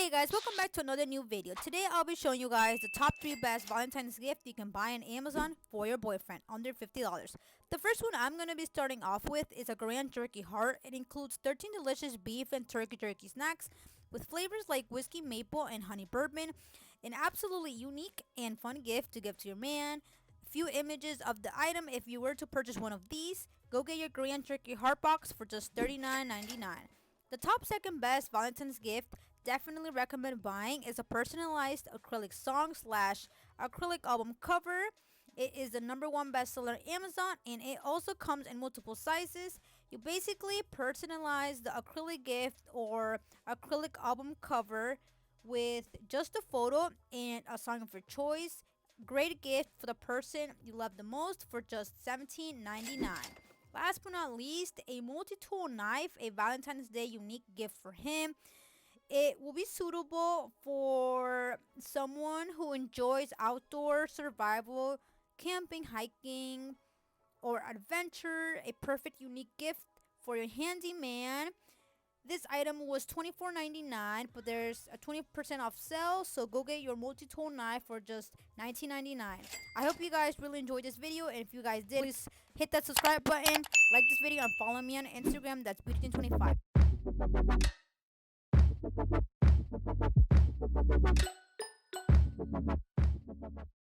Hey guys, welcome back to another new video. Today I'll be showing you guys the top 3 best Valentine's gift you can buy on Amazon for your boyfriend under $50. The first one I'm going to be starting off with is a Grand Turkey Heart. It includes 13 delicious beef and turkey snacks with flavors like whiskey maple and honey bourbon. An absolutely unique and fun gift to give to your man. Few images of the item if you were to purchase one of these. Go get your Grand Turkey Heart box for just $39.99. The top second best Valentine's gift definitely recommend buying is a personalized acrylic song slash acrylic album cover. It is the number one bestseller on Amazon and it also comes in multiple sizes. You basically personalize the acrylic gift or acrylic album cover with just a photo and a song of your choice. Great gift for the person you love the most for just $17.99. Last but not least, a multi-tool knife, a Valentine's Day unique gift for him. It will be suitable for someone who enjoys outdoor survival, camping, hiking, or adventure. A perfect unique gift for your handyman. This item was $24.99, but there's a 20% off sale, so go get your multi-tool knife for just $19.99. I hope you guys really enjoyed this video, and if you guys did, please hit that subscribe button, like this video, and follow me on Instagram. That's Beauty25.